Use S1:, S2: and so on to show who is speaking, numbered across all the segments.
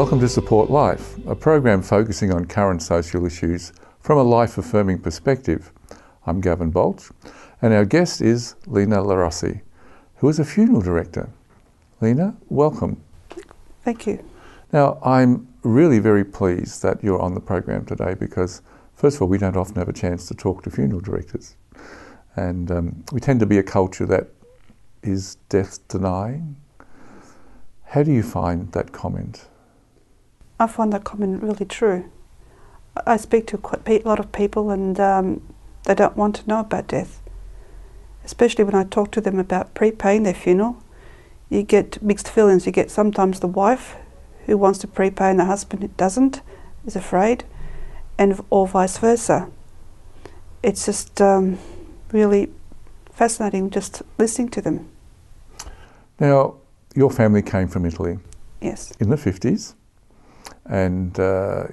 S1: Welcome to Support Life, a program focusing on current social issues from a life-affirming perspective. I'm Gavin Baulch, and our guest is Lina Li Rosi, who is a funeral director. Lina, welcome.
S2: Thank you.
S1: Now, I'm really very pleased that you're on the program today because, first of all, we don't often have a chance to talk to funeral directors. And we tend to be a culture that is death-denying. How do you find that comment?
S2: I find that comment really true. I speak to quite a lot of people and they don't want to know about death. Especially when I talk to them about prepaying their funeral, you get mixed feelings. You get sometimes the wife who wants to prepay and the husband who doesn't, is afraid, or vice versa. It's just really fascinating just listening to them.
S1: Now, your family came from Italy.
S2: Yes.
S1: In the 50s, and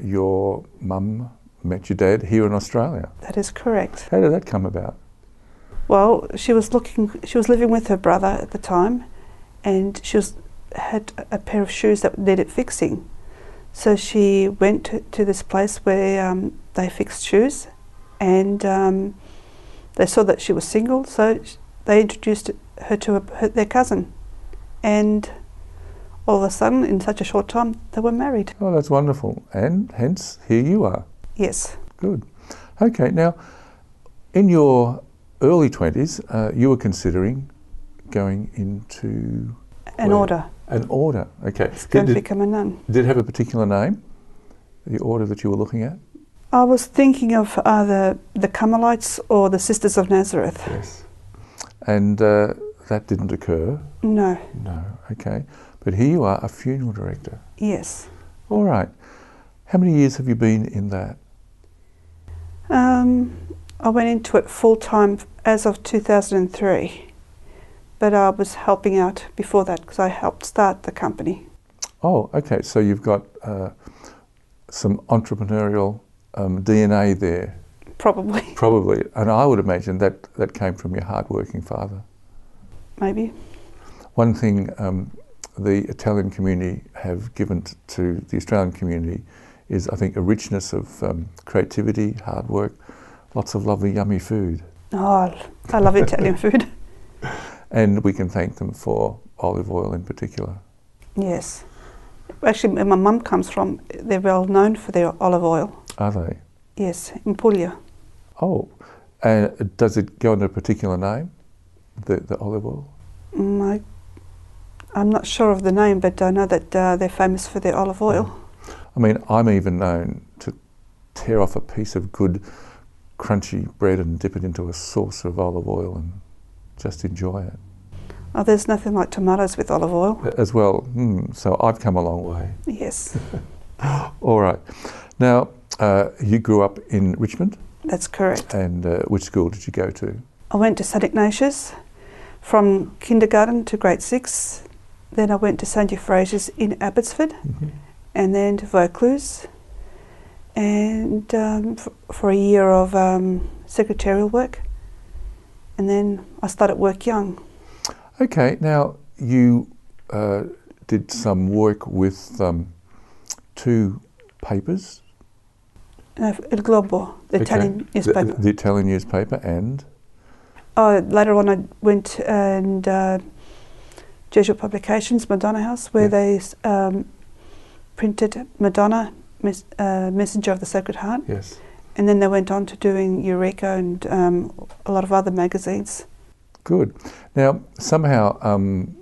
S1: your mum met your dad here in Australia.
S2: That is correct.
S1: How did that come about?
S2: Well, she was living with her brother at the time, and she had a pair of shoes that needed fixing. So she went to this place where they fixed shoes, and they saw that she was single, so they introduced her to their cousin. And all of a sudden, in such a short time, they were married.
S1: Oh, that's wonderful. And hence, here you are.
S2: Yes.
S1: Good. Okay, now, in your early 20s, you were considering going into...
S2: An order.
S1: An order, okay.
S2: It's going to become a nun.
S1: Did it have a particular name, the order that you were looking at?
S2: I was thinking of either the Carmelites or the Sisters of Nazareth.
S1: Yes. And that didn't occur?
S2: No.
S1: No, okay. But here you are, a funeral director.
S2: Yes.
S1: All right. How many years have you been in that?
S2: I went into it full-time as of 2003. But I was helping out before that because I helped start the company.
S1: Oh, okay. So you've got some entrepreneurial DNA there.
S2: Probably.
S1: Probably. And I would imagine that came from your hard-working father.
S2: Maybe.
S1: One thing the Italian community have given to the Australian community is, I think, a richness of creativity, hard work, lots of lovely, yummy food.
S2: Oh, I love Italian food.
S1: And we can thank them for olive oil in particular. Yes.
S2: Actually, where my mum comes from, they're well known for their olive oil.
S1: Are they?
S2: Yes, in Puglia.
S1: Oh, and does it go under a particular name, the olive oil?
S2: I'm not sure of the name, but I know that they're famous for their olive oil.
S1: I mean, I'm even known to tear off a piece of good crunchy bread and dip it into a saucer of olive oil and just enjoy it.
S2: Oh, there's nothing like tomatoes with olive oil.
S1: As well. So I've come a long way.
S2: Yes.
S1: All right. Now, you grew up in Richmond?
S2: That's correct.
S1: And which school did you go to?
S2: I went to St Ignatius from kindergarten to grade 6. Then I went to St Euphrasia's in Abbotsford, and then to Vaucluse, and for a year of secretarial work. And then I started work young.
S1: Okay, now you did some work with 2 papers.
S2: Il Globo, the Italian newspaper.
S1: The Italian newspaper, and?
S2: Later on I went and Jesuit Publications, Madonna House, where they printed Madonna, Messenger of the Sacred Heart.
S1: Yes.
S2: And then they went on to doing Eureka and a lot of other magazines. Good.
S1: Now, somehow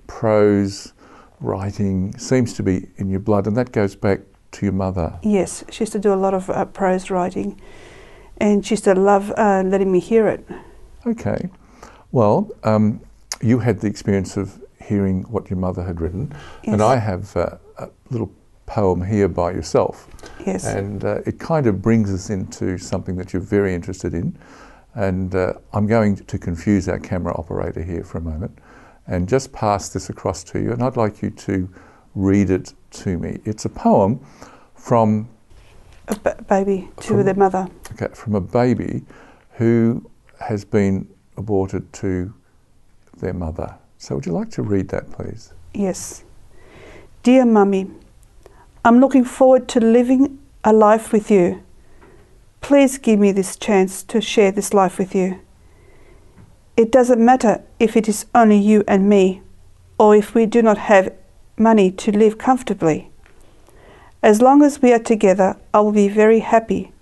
S1: prose writing seems to be in your blood, and that goes back to your mother.
S2: Yes, she used to do a lot of prose writing, and she used to love letting me hear it.
S1: Okay. Well, you had the experience of hearing what your mother had written,
S2: yes.
S1: And I have a little poem here by yourself.
S2: Yes.
S1: And it kind of brings us into something that you're very interested in. And I'm going to confuse our camera operator here for a moment and just pass this across to you. And I'd like you to read it to me. It's a poem from...
S2: A baby to their mother.
S1: Okay, from a baby who has been aborted to their mother. So would you like to read that, please?
S2: Yes. Dear Mummy, I'm looking forward to living a life with you. Please give me this chance to share this life with you. It doesn't matter if it is only you and me, or if we do not have money to live comfortably. As long as we are together, I will be very happy.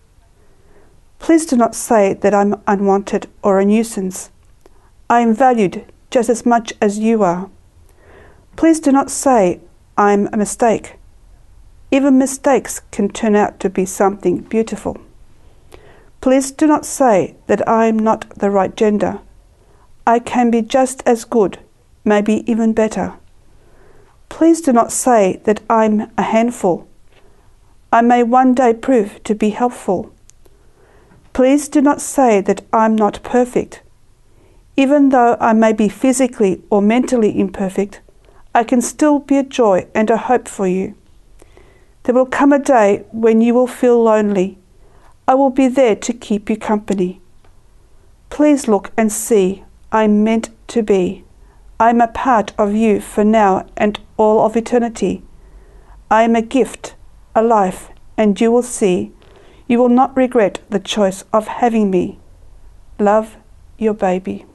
S2: Please do not say that I'm unwanted or a nuisance. I am valued just as much as you are. Please do not say I'm a mistake. Even mistakes can turn out to be something beautiful. Please do not say that I am not the right gender. I can be just as good, maybe even better. Please do not say that I'm a handful. I may one day prove to be helpful. Please do not say that I'm not perfect. Even though I may be physically or mentally imperfect, I can still be a joy and a hope for you. There will come a day when you will feel lonely. I will be there to keep you company. Please look and see I'm meant to be. I'm a part of you for now and all of eternity. I am a gift, a life, and you will see. You will not regret the choice of having me. Love, your baby.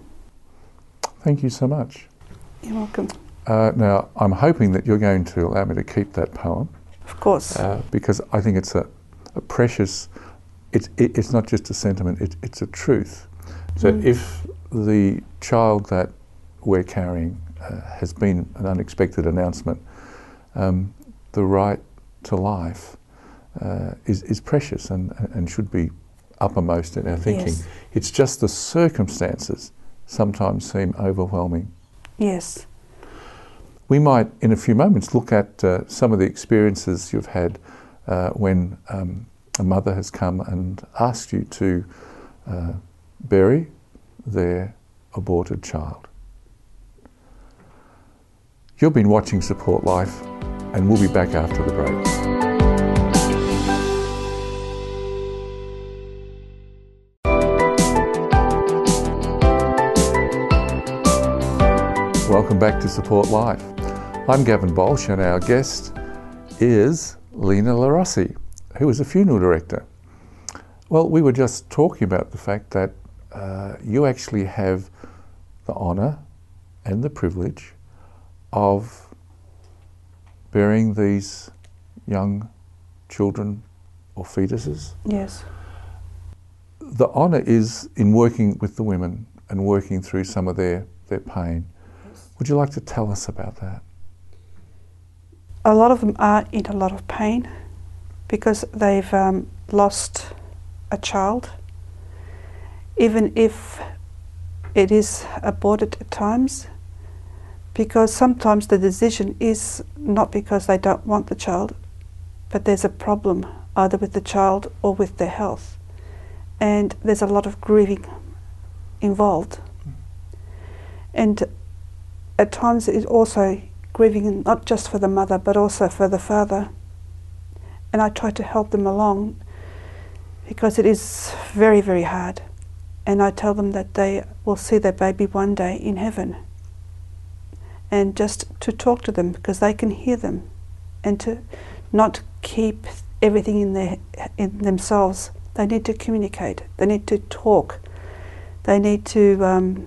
S1: Thank you so much.
S2: You're welcome.
S1: Now, I'm hoping that you're going to allow me to keep that poem.
S2: Of course.
S1: Because I think it's a precious, it's not just a sentiment, it's a truth. That if the child that we're carrying has been an unexpected announcement, the right to life is precious and should be uppermost in our thinking.
S2: Yes.
S1: It's just the circumstances sometimes seem overwhelming.
S2: Yes.
S1: We might, in a few moments, look at some of the experiences you've had when a mother has come and asked you to bury their aborted child. You've been watching Support Life, and we'll be back after the break. Welcome back to Support Life. I'm Gavin Baulch, and our guest is Lina Li Rosi, who is a funeral director. Well, we were just talking about the fact that you actually have the honour and the privilege of burying these young children or fetuses.
S2: Yes.
S1: The honour is in working with the women and working through some of their pain.
S2: Yes.
S1: Would you like to tell us about that?
S2: A lot of them are in a lot of pain because they've lost a child, even if it is aborted at times, because sometimes the decision is not because they don't want the child, but there's a problem either with the child or with their health. And there's a lot of grieving involved. And at times it's also grieving not just for the mother but also for the father. And I try to help them along because it is very, very hard. And I tell them that they will see their baby one day in heaven. And just to talk to them because they can hear them, and to not keep everything in themselves. They need to communicate. They need to talk. They need to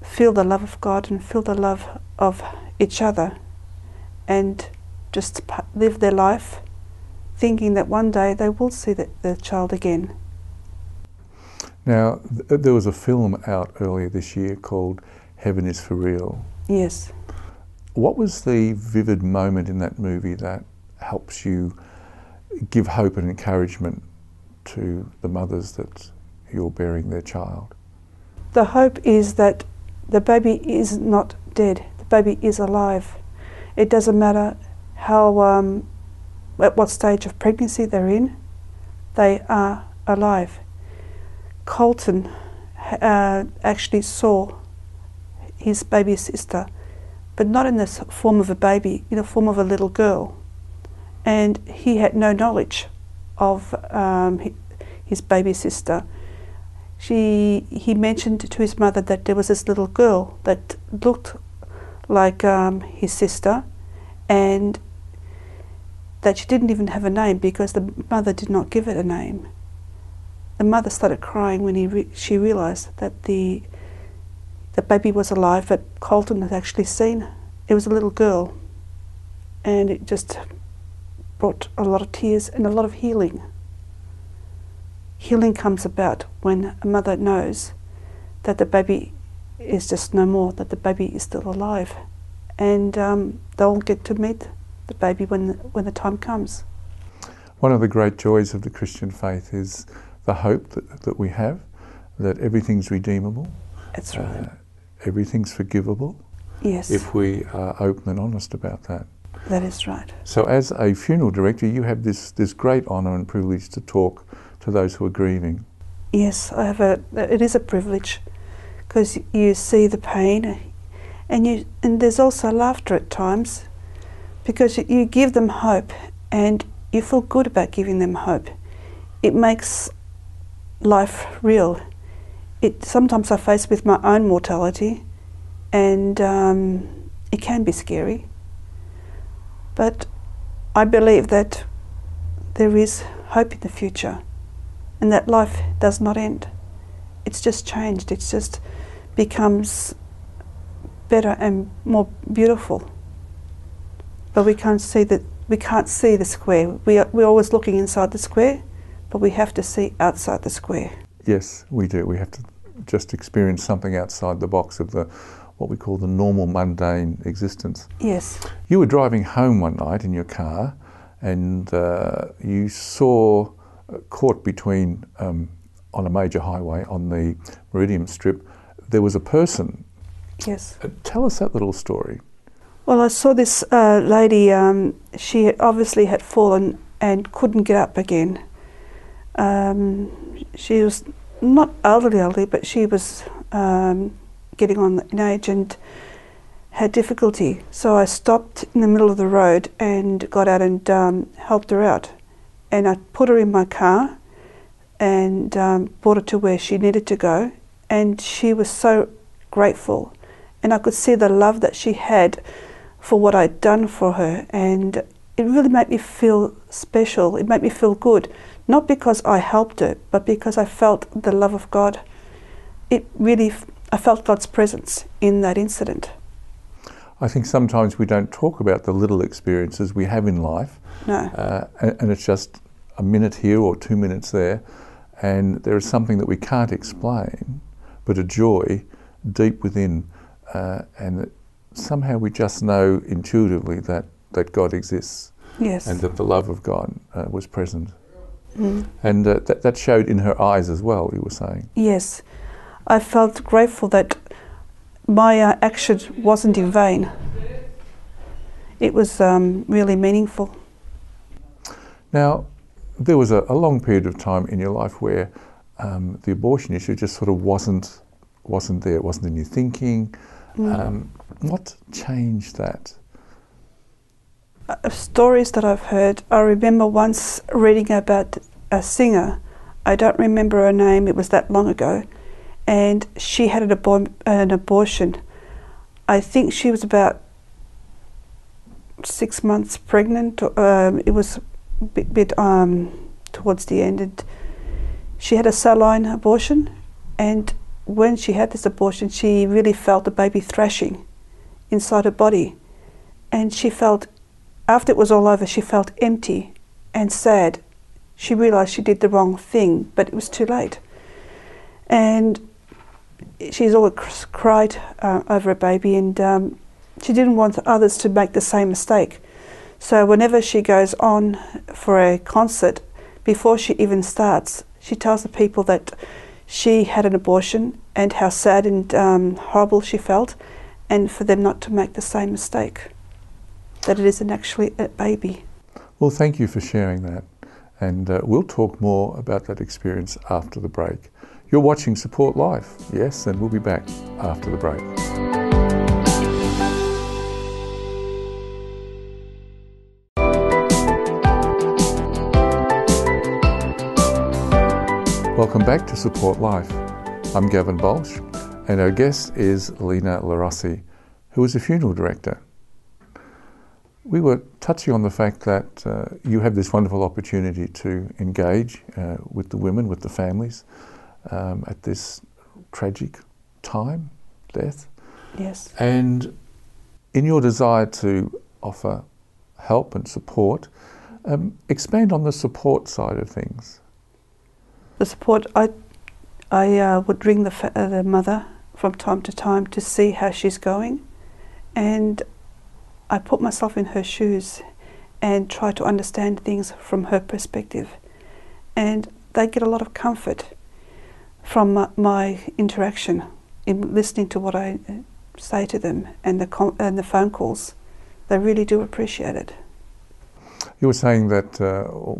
S2: feel the love of God and feel the love of each other, and just live their life thinking that one day they will see the child again.
S1: Now, there was a film out earlier this year called Heaven is for Real.
S2: Yes.
S1: What was the vivid moment in that movie that helps you give hope and encouragement to the mothers that you're bearing their child?
S2: The hope is that the baby is not dead. The baby is alive. It doesn't matter how, at what stage of pregnancy they're in, they are alive. Colton actually saw his baby sister, but not in the form of a baby, in the form of a little girl. And he had no knowledge of his baby sister. He mentioned to his mother that there was this little girl that looked like his sister, and that she didn't even have a name because the mother did not give it a name. The mother started crying when she realised that the baby was alive, but Colton had actually seen. It was a little girl, and it just brought a lot of tears and a lot of healing. Healing comes about when a mother knows that the baby is just no more, that the baby is still alive, and they'll get to meet the baby when the time comes.
S1: One of the great joys of the Christian faith is the hope that we have, that everything's redeemable.
S2: That's right.
S1: Everything's forgivable.
S2: Yes.
S1: If we are open and honest about that.
S2: That is right.
S1: So as a funeral director, you have this great honour and privilege to talk to those who are grieving.
S2: Yes, it is a privilege, because you see the pain, and there's also laughter at times, because you give them hope and you feel good about giving them hope. It makes life real. Sometimes I face with my own mortality, and it can be scary. But I believe that there is hope in the future, and that life does not end. It's just changed. It just becomes better and more beautiful. But we can't see the square. We're always looking inside the square, but we have to see outside the square.
S1: Yes, we do. We have to just experience something outside the box of what we call the normal mundane existence.
S2: Yes.
S1: You were driving home one night in your car, and you saw, caught between, on a major highway on the Meridian Strip, there was a person.
S2: Yes.
S1: Tell us that little story.
S2: Well, I saw this lady, she obviously had fallen and couldn't get up again. She was not elderly, but she was getting on in age and had difficulty. So I stopped in the middle of the road and got out and helped her out. And I put her in my car and brought her to where she needed to go. And she was so grateful. And I could see the love that she had for what I'd done for her. And it really made me feel special. It made me feel good. Not because I helped her, but because I felt the love of God. I felt God's presence in that incident.
S1: I think sometimes we don't talk about the little experiences we have in life.
S2: No.
S1: And it's just a minute here or 2 minutes there, and there is something that we can't explain, but a joy deep within, and that somehow we just know intuitively that God exists.
S2: Yes.
S1: And that the love of God was present.
S2: Mm.
S1: And that showed in her eyes as well, you were saying.
S2: Yes. I felt grateful that my action wasn't in vain. It was really meaningful.
S1: Now, there was a long period of time in your life where the abortion issue just sort of wasn't there. It wasn't in your thinking.
S2: Mm.
S1: What changed that?
S2: Stories that I've heard. I remember once reading about a singer. I don't remember her name. It was that long ago. And she had an abortion. I think she was about 6 months pregnant. It was a bit towards the end. And she had a saline abortion. And when she had this abortion, she really felt the baby thrashing inside her body. And she felt, after it was all over, she felt empty and sad. She realised she did the wrong thing, but it was too late. And she's always cried over a baby, and she didn't want others to make the same mistake. So whenever she goes on for a concert, before she even starts, she tells the people that she had an abortion and how sad and horrible she felt, and for them not to make the same mistake, that it isn't actually a baby.
S1: Well, thank you for sharing that. And we'll talk more about that experience after the break. You're watching Support Life, yes, and we'll be back after the break. Welcome back to Support Life. I'm Gavin Baulch, and our guest is Lina Li Rosi, who was a funeral director. We were touching on the fact that you have this wonderful opportunity to engage with the women, with the families, at this tragic time, death.
S2: Yes.
S1: And in your desire to offer help and support, expand on the support side of things.
S2: The support, I would ring the mother from time to time to see how she's going, and I put myself in her shoes and try to understand things from her perspective. And they get a lot of comfort from my interaction in listening to what I say to them, and the phone calls. They really do appreciate it.
S1: You were saying that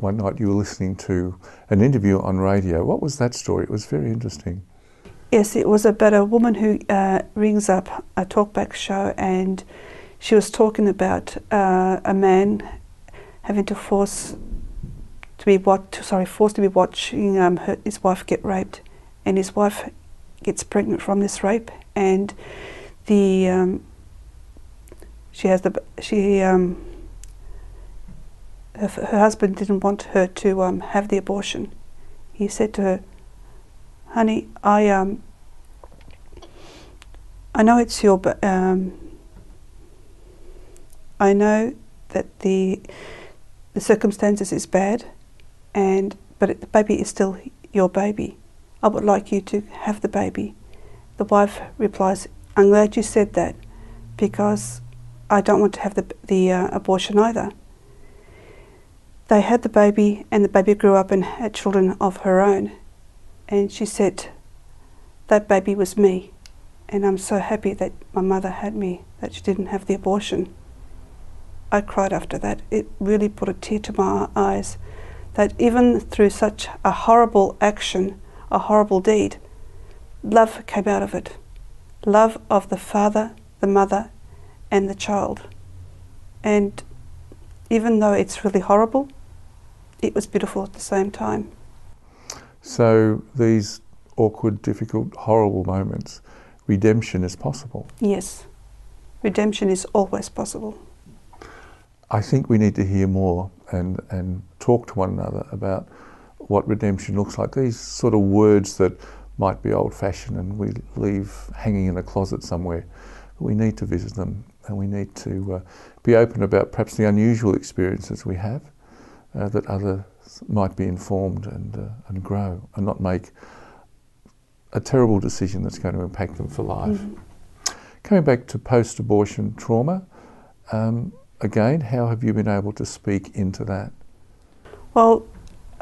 S1: one night you were listening to an interview on radio. What was that story? It was very interesting.
S2: Yes, it was about a woman who rings up a talkback show, and she was talking about a man having to forced to be watching his wife get raped, and his wife gets pregnant from this rape, and her husband didn't want her to have the abortion. He said to her, "Honey, I know it's your, I know that the circumstances is bad, but the baby is still your baby. I would like you to have the baby." The wife replies, "I'm glad you said that, because I don't want to have the abortion either." They had the baby, and the baby grew up and had children of her own. And she said, "That baby was me, and I'm so happy that my mother had me, that she didn't have the abortion." I cried after that. It really put a tear to my eyes, that even through such a horrible action, a horrible deed, love came out of it. Love of the father, the mother, and the child. And even though it's really horrible, it was beautiful at the same time.
S1: So these awkward, difficult, horrible moments, redemption is possible.
S2: Yes, redemption is always possible.
S1: I think we need to hear more and talk to one another about what redemption looks like. These sort of words that might be old-fashioned and we leave hanging in a closet somewhere. We need to visit them, and we need to be open about perhaps the unusual experiences we have, that others might be informed and grow, and not make a terrible decision that's going to impact them for life. Mm-hmm. Coming back to post-abortion trauma, again, how have you been able to speak into that?
S2: Well,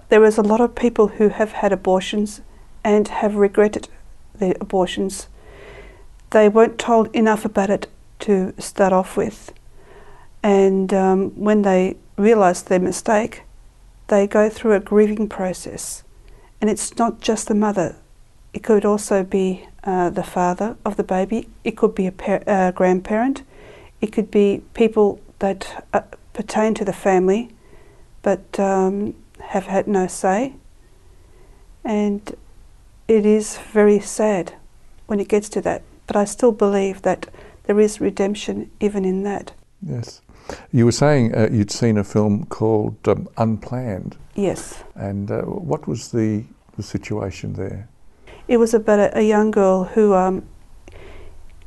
S2: there is a lot of people who have had abortions and have regretted their abortions. They weren't told enough about it to start off with. And when they realise their mistake, they go through a grieving process. And it's not just the mother. It could also be the father of the baby. It could be a grandparent. It could be people that pertain to the family but have had no say. And it is very sad when it gets to that. But I still believe that there is redemption even in that.
S1: Yes. You were saying you'd seen a film called Unplanned.
S2: Yes.
S1: And what was the situation there?
S2: It was about a young girl who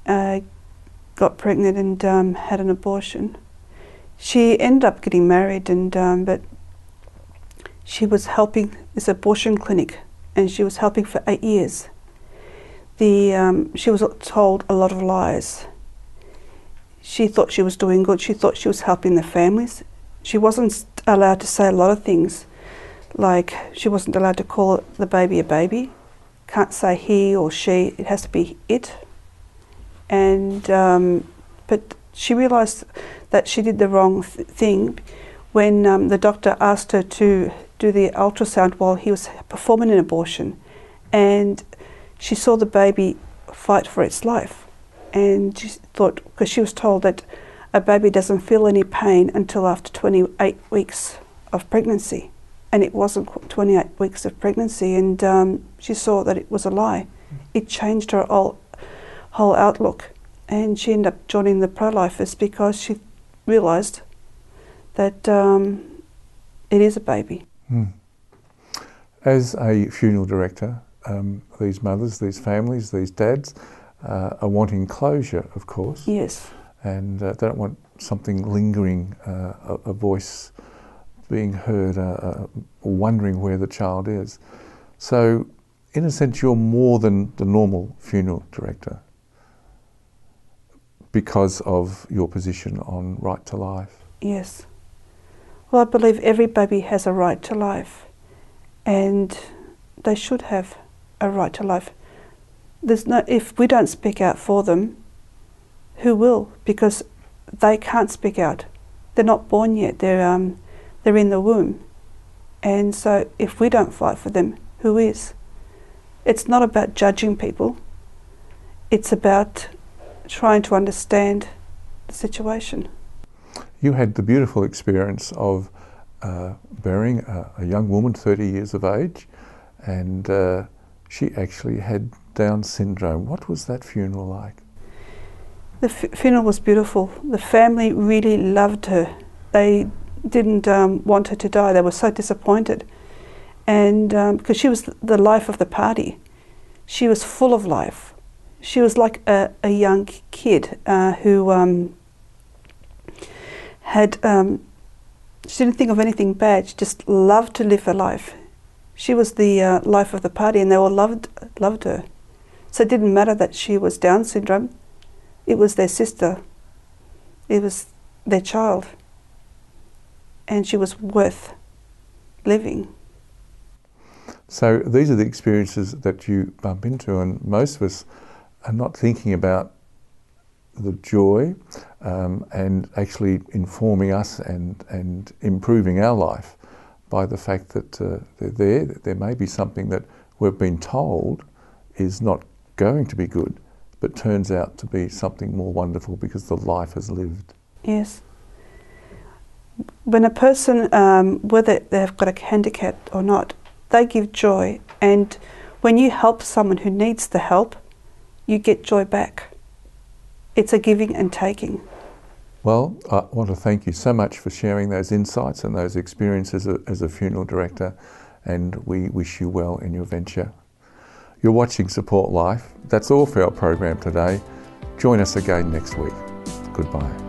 S2: got pregnant and had an abortion. She ended up getting married, and but she was helping this abortion clinic, and she was helping for 8 years. She was told a lot of lies. She thought she was doing good. She thought she was helping the families. She wasn't allowed to say a lot of things, like she wasn't allowed to call the baby a baby. Can't say he or she. It has to be it. And but she realised that she did the wrong thing when the doctor asked her to do the ultrasound while he was performing an abortion, and she saw the baby fight for its life. And she thought, because she was told that a baby doesn't feel any pain until after 28 weeks of pregnancy, and it wasn't 28 weeks of pregnancy, and she saw that it was a lie. It changed her whole outlook, and she ended up joining the pro-lifers because she realised that it is a baby.
S1: As a funeral director, these mothers, these families, these dads are wanting closure, of course.
S2: Yes.
S1: And they don't want something lingering, a voice being heard, wondering where the child is. So, in a sense, you're more than the normal funeral director because of your position on right to life.
S2: Yes. Well, I believe every baby has a right to life, and they should have a right to life. If we don't speak out for them, who will? Because they can't speak out. They're not born yet. They're in the womb, and so if we don't fight for them, who is? It's not about judging people. It's about trying to understand the situation.
S1: You had the beautiful experience of burying a young woman, 30 years of age, and she actually had Down syndrome. What was that funeral like?
S2: The funeral was beautiful. The family really loved her. They didn't want her to die. They were so disappointed. And because she was the life of the party. She was full of life. She was like a young kid who she didn't think of anything bad. She just loved to live her life. She was the life of the party, and they all loved her. So it didn't matter that she was Down syndrome. It was their sister. It was their child. And she was worth living.
S1: So these are the experiences that you bump into, and most of us are not thinking about the joy and actually informing us and improving our life by the fact that they're there. That there may be something that we've been told is not going to be good, but turns out to be something more wonderful because the life has lived.
S2: Yes. When a person, whether they've got a handicap or not, they give joy, and when you help someone who needs the help, you get joy back. It's a giving and taking. Well,
S1: I want to thank you so much for sharing those insights and those experiences as a funeral director, and we wish you well in your venture. You're watching Support Life. That's all for our program today. Join us again next week. Goodbye.